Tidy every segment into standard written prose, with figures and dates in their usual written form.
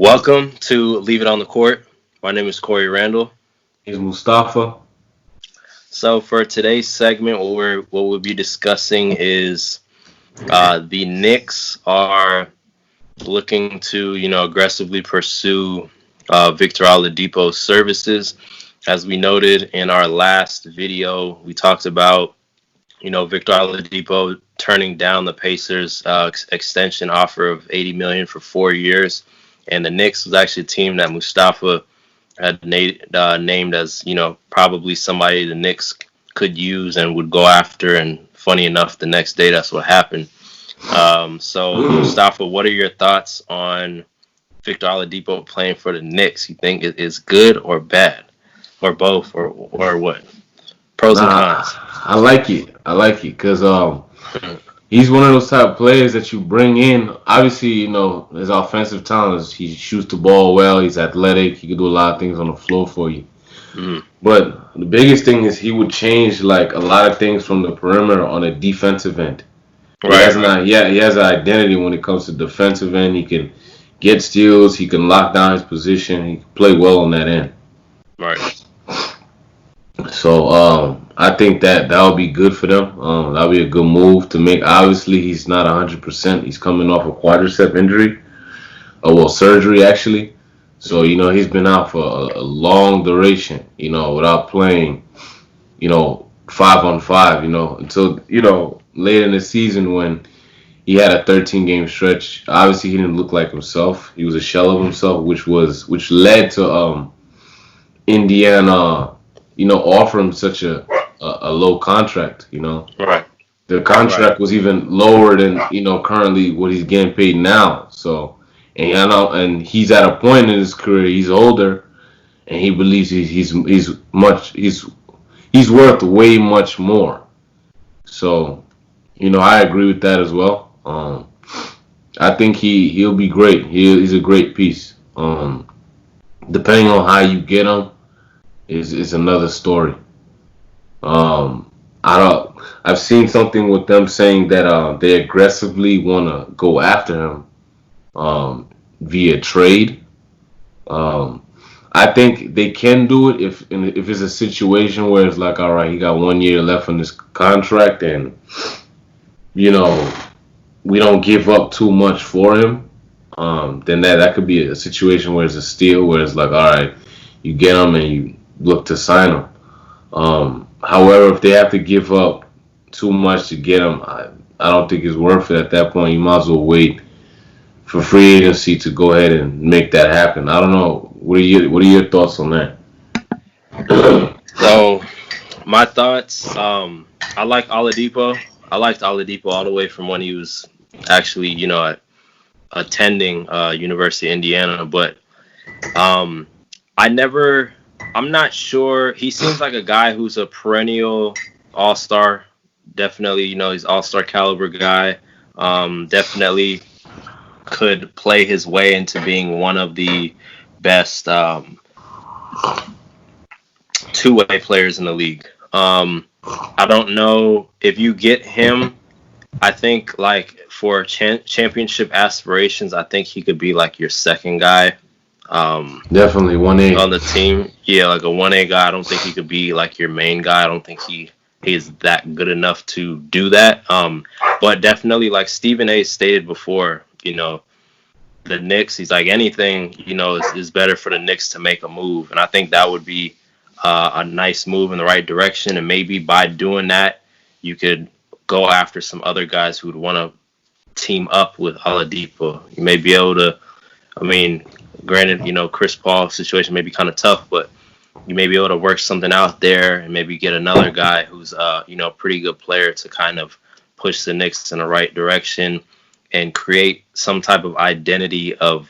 Welcome to Leave It on the Court. My name is Corey Randall. He's Mustafa. So for today's segment, what we'll be discussing is the Knicks are looking to, aggressively pursue Victor Oladipo's services. As we noted in our last video, we talked about, Victor Oladipo turning down the Pacers' extension offer of $80 million for 4 years. And the Knicks was actually a team that Mustafa had named as, probably somebody the Knicks could use and would go after. And funny enough, the next day, that's what happened. So, Mustafa, what are your thoughts on Victor Oladipo playing for the Knicks? You think it is good or bad? Or both? Or what? Pros and cons. I like it because he's one of those type of players that you bring in. Obviously, his offensive talent is he shoots the ball well. He's athletic. He can do a lot of things on the floor for you. Mm-hmm. But the biggest thing is he would change like a lot of things from the perimeter on a defensive end. He has an identity when it comes to defensive end. He can get steals. He can lock down his position. He can play well on that end. Right. So I think that would be good for them. That would be a good move to make. Obviously, he's not 100%. He's coming off a quadricep injury. Surgery actually. So, he's been out for a long duration, without playing, 5-on-5, until, late in the season when he had a 13-game stretch. Obviously, he didn't look like himself. He was a shell of himself, which led to Indiana, offer him such a low contract, Right. The contract was even lower than, currently what he's getting paid now. So, and he's at a point in his career, he's older, and he believes he's worth way much more. So, I agree with that as well. I think he'll be great. He's a great piece. Depending on how you get him is another story. I've seen something with them saying that they aggressively want to go after him via trade. I think they can do it if it's a situation where it's like, all right, he got 1 year left on this contract, and we don't give up too much for him. Then that could be a situation where it's a steal, where it's like, all right, you get him and you look to sign him. However, if they have to give up too much to get him, I don't think it's worth it at that point. You might as well wait for free agency to go ahead and make that happen. I don't know. What are your thoughts on that? So, my thoughts. I like Oladipo. I liked Oladipo all the way from when he was actually, attending University of Indiana. But I'm not sure. He seems like a guy who's a perennial all-star. Definitely, he's all-star caliber guy. Definitely could play his way into being one of the best two-way players in the league. I don't know if you get him. I think like for championship aspirations, I think he could be like your second guy. Definitely 1A on the team. Yeah, like a 1A guy. I don't think he could be like your main guy. I don't think he is that good enough to do that. But definitely, like Stephen A. stated before, the Knicks, he's like anything, is better for the Knicks to make a move. And I think that would be a nice move in the right direction. And maybe by doing that, you could go after some other guys who would want to team up with Oladipo. You may be able to, granted, Chris Paul's situation may be kind of tough, but you may be able to work something out there and maybe get another guy who's, a pretty good player to kind of push the Knicks in the right direction and create some type of identity of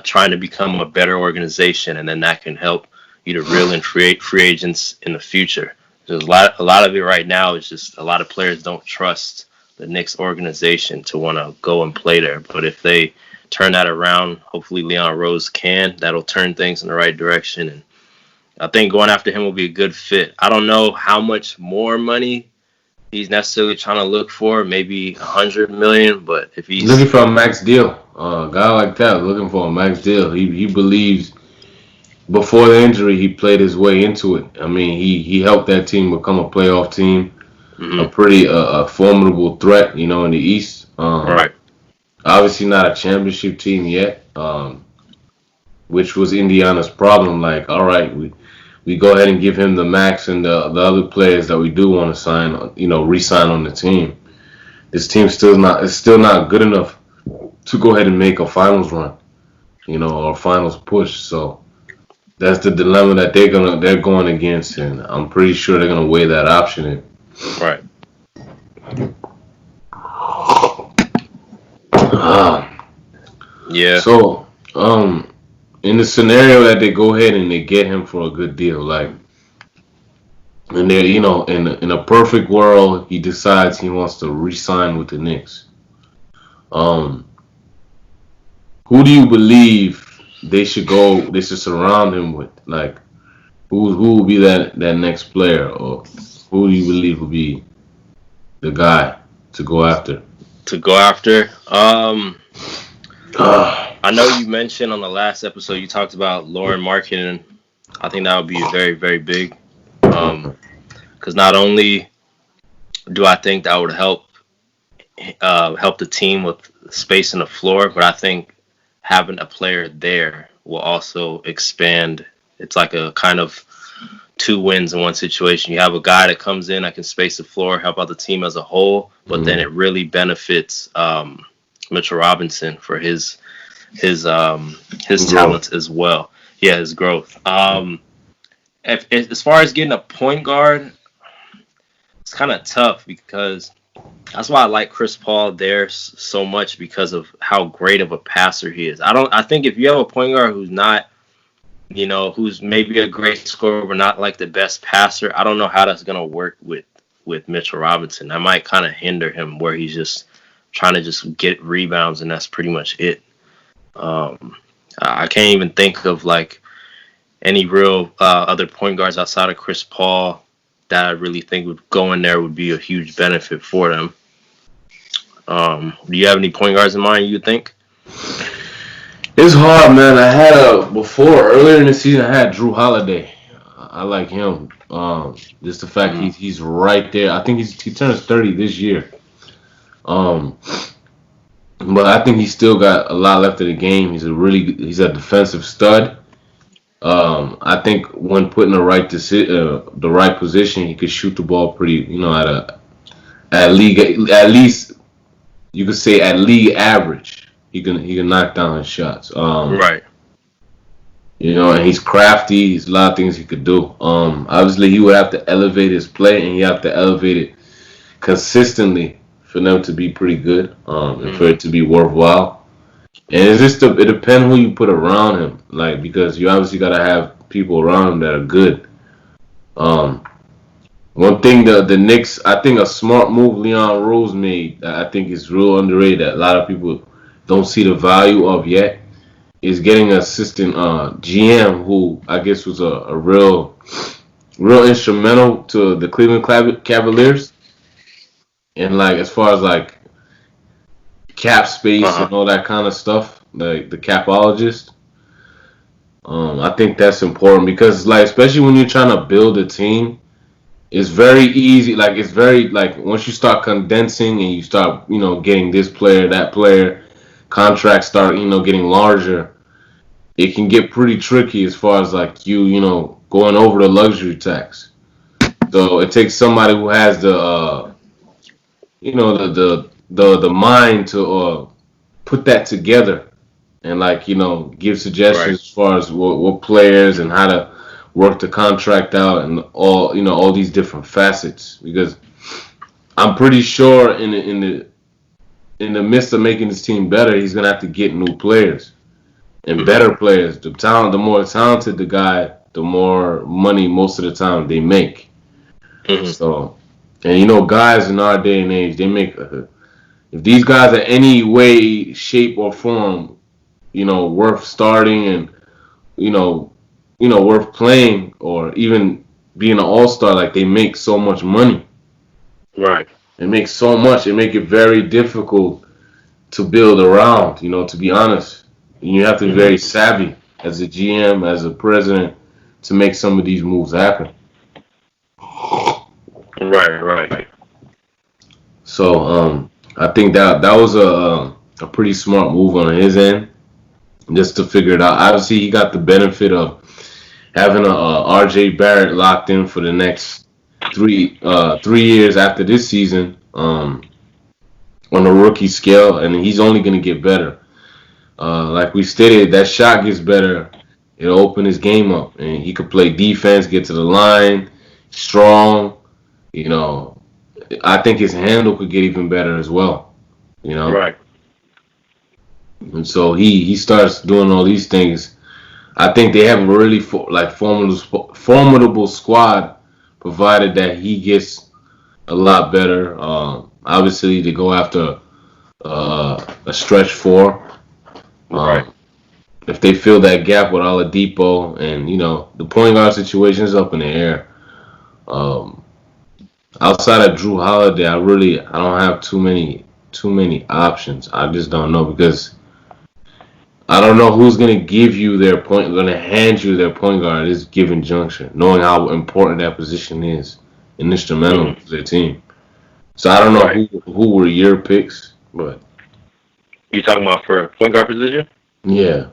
trying to become a better organization. And then that can help you to reel in free agents in the future. There's a lot of it right now is just a lot of players don't trust the Knicks organization to want to go and play there. But if they turn that around, hopefully Leon Rose can. That'll turn things in the right direction. And I think going after him will be a good fit. I don't know how much more money he's necessarily trying to look for, maybe $100 million. But if he's looking for a max deal, A guy like that looking for a max deal. He believes before the injury he played his way into it. I mean, he helped that team become a playoff team, a Hmm. pretty formidable threat, in the East. Right. Obviously not a championship team yet, which was Indiana's problem. Like, all right, we go ahead and give him the max and the other players that we do want to sign, re-sign on the team. This team still not good enough to go ahead and make a finals run, or finals push. So that's the dilemma that they're going against, and I'm pretty sure they're gonna weigh that option in. Right. Yeah. So, in the scenario that they go ahead and they get him for a good deal, like, and they, in a perfect world, he decides he wants to re-sign with the Knicks. Um, who do you believe They should surround him with, like, who will be that next player, or who do you believe will be the guy to go after? To go after. Ah, I know you mentioned on the last episode you talked about Lauren marketing. I think that would be very, very big. Because not only do I think that would help the team with space in the floor, but I think having a player there will also expand. It's like a kind of two wins in one situation. You have a guy that comes in that can space the floor, help out the team as a whole, but then it really benefits Mitchell Robinson for his bro. talents as well. Yeah, his growth. As far as getting a point guard, it's kind of tough because that's why I like Chris Paul there so much because of how great of a passer he is. I think if you have a point guard who's not, who's maybe a great scorer but not like the best passer, I don't know how that's gonna work with Mitchell Robinson. That might kind of hinder him where he's just trying to just get rebounds and that's pretty much it. I can't even think of like any real other point guards outside of Chris Paul that I really think would go in there would be a huge benefit for them. Do you have any point guards in mind you think? It's hard, man. Before earlier in the season. I had Drew Holiday. I like him. Just the fact Mm, he's right there. I think he turns 30 this year. Um, but I think he's still got a lot left of the game. He's a defensive stud. I think when put in the right position, he could shoot the ball pretty, at least you could say at league average. He can knock down his shots. right. And he's crafty. He's a lot of things he could do. Obviously he would have to elevate his play, and he have to elevate it consistently for them to be pretty good. And for Mm, it to be worthwhile. And it depends who you put around him, like, because you obviously gotta have people around him that are good. Um, One thing the Knicks, I think a smart move Leon Rose made that I think is real underrated that a lot of people don't see the value of yet is getting an assistant GM who I guess was a real instrumental to the Cleveland Cavaliers, and like as far as like cap space uh-huh. and all that kind of stuff, like the capologist. I think that's important because, like, especially when you're trying to build a team, it's very easy. Like, it's very, like, once you start condensing and you start, getting this player, that player, contracts start, getting larger, it can get pretty tricky as far as, like, going over the luxury tax. So it takes somebody who has the mind to put that together and, like, give Right. suggestions as far as what players and how to work the contract out and all these different facets, because I'm pretty sure in the midst of making his team better, he's gonna have to get new players and Hmm. better players. The more talented the guy, the more money most of the time they make. Hmm. So, and guys in our day and age, they make if these guys are any way, shape, or form, worth starting and you know, worth playing or even being an all star. Like, they make so much money. Right. They make so much. It make it very difficult to build around. To be honest, you have to be very savvy as a GM, as a president, to make some of these moves happen. Right. So I think that was a pretty smart move on his end, just to figure it out. Obviously, he got the benefit of having a RJ Barrett locked in for the next 3 years after this season, on a rookie scale, and he's only going to get better. Like we stated, that shot gets better. It'll open his game up, and he could play defense, get to the line, strong. You know, I think his handle could get even better as well. Right. And so he starts doing all these things. I think they have a really formidable squad, provided that he gets a lot better. Obviously, they go after a stretch four. Right. If they fill that gap with Oladipo, and the point guard situation is up in the air. Outside of Drew Holiday, I don't have too many options. I just don't know, because I don't know who's gonna hand you their point guard at this given juncture, knowing how important that position is and instrumental to their team. So I don't know who were your picks, but You talking about for point guard position? yeah.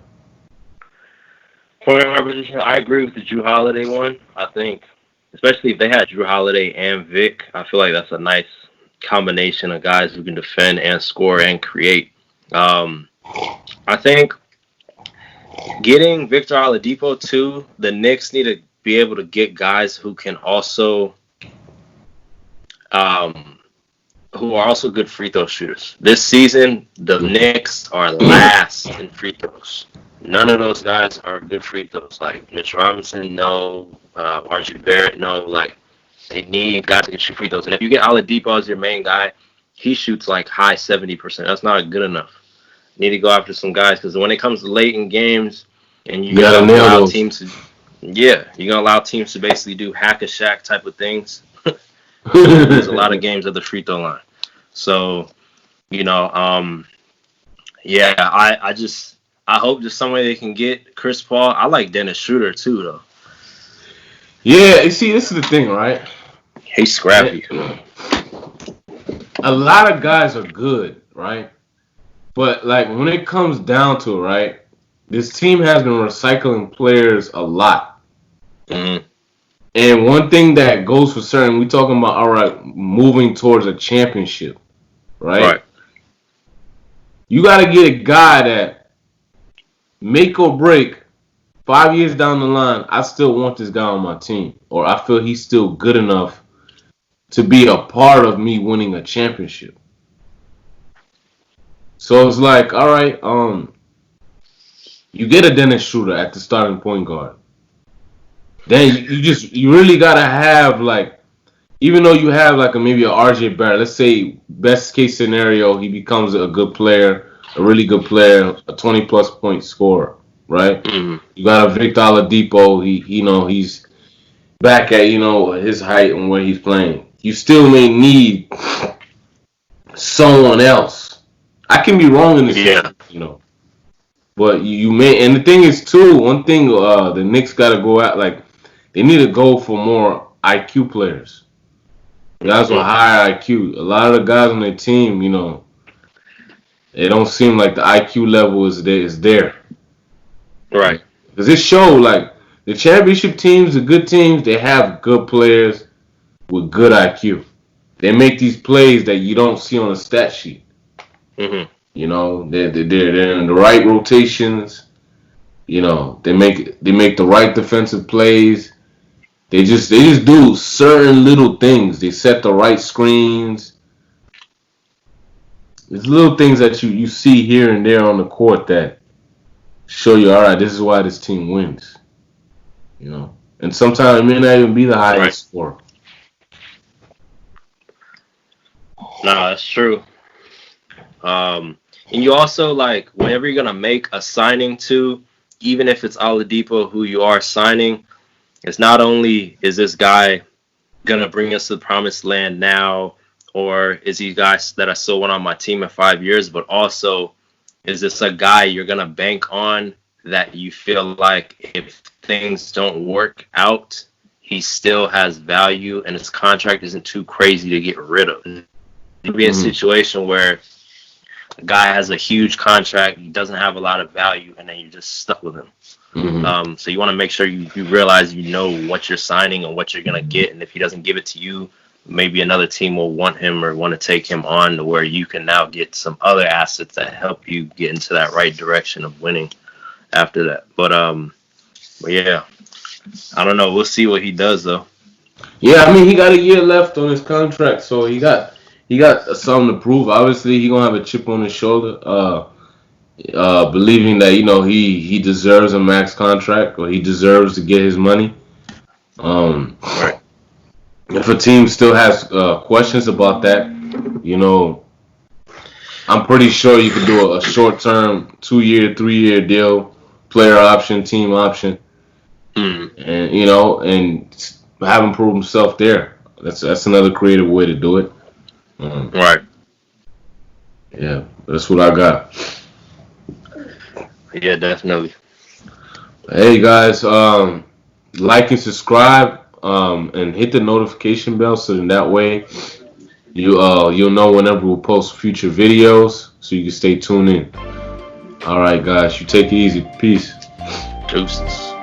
Point guard position, I agree with the Drew Holiday one. I think, especially if they had Drew Holiday and Vic, I feel like that's a nice combination of guys who can defend and score and create. I think getting Victor Oladipo too, the Knicks need to be able to get guys who can also, who are also good free throw shooters. This season, the Knicks are last in free throws. None of those guys are good free throws. Like Mitch Robinson, no. RJ Barrett, no. Like, they need guys to get shoot free throws. And if you get Oladipo as your main guy, he shoots like high 70%. That's not good enough. You need to go after some guys, because when it comes to late in games, and you're gonna allow teams to, you're gonna allow teams to basically do hack a Shaq type of things. There's a lot of games at the free throw line. So, I hope there's some way they can get Chris Paul. I like Dennis Schroeder too, though. Yeah, you see, this is the thing, right? He's scrappy. A lot of guys are good, right? But like when it comes down to it, right? This team has been recycling players a lot. Mm-hmm. And one thing that goes for certain, we talking about, all right, moving towards a championship, right? You got to get a guy that make or break 5 years down the line. I still want this guy on my team, or I feel he's still good enough to be a part of me winning a championship. So it's like, all right, you get a Dennis Schroeder at the starting point guard. Then you really gotta have, like, even though you have like maybe a RJ Barrett, let's say best case scenario, he becomes a good player, a really good player, a 20+ point scorer, right? Mm-hmm. You got a Victor Oladipo, he's back at his height and where he's playing. You still may need someone else. I can be wrong in this, but you may. And the thing is too, one thing the Knicks got to go at, like, they need to go for more IQ players. Guys with higher IQ. A lot of the guys on their team, they don't seem like the IQ level is there. Right. Because this show, like, the championship teams, the good teams, they have good players with good IQ. They make these plays that you don't see on a stat sheet. Mm-hmm. They're in the right rotations. They make the right defensive plays. They just do certain little things. They set the right screens. There's little things that you see here and there on the court that show you, all right, this is why this team wins. And sometimes it may not even be the highest score. No, that's true. And you also, like, whenever you're gonna make a signing to, even if it's Oladipo who you are signing, it's not only is this guy gonna bring us to the promised land now, or is he a guy that I still want on my team in 5 years? But also, is this a guy you're gonna bank on that you feel like if things don't work out, he still has value and his contract isn't too crazy to get rid of? It'd be a situation where a guy has a huge contract, he doesn't have a lot of value, and then you're just stuck with him. So you want to make sure you realize you know what you're signing and what you're going to get. And if he doesn't give it to you, maybe another team will want him or want to take him on to where you can now get some other assets that help you get into that right direction of winning after that. But yeah, I don't know. We'll see what he does, though. Yeah, I mean, he got a year left on his contract, so he got something to prove. Obviously, he gonna have a chip on his shoulder. Believing that he deserves a max contract or he deserves to get his money. Right. If a team still has questions about that, I'm pretty sure you could do a short-term 2-year, 3-year deal, player option, team option, and and have him prove himself there. That's another creative way to do it. Right. Yeah, that's what I got. Yeah, definitely. Hey guys, like and subscribe, and hit the notification bell so that way you'll know whenever we'll post future videos, so you can stay tuned in. All right, guys, you take it easy. Peace. Deuces.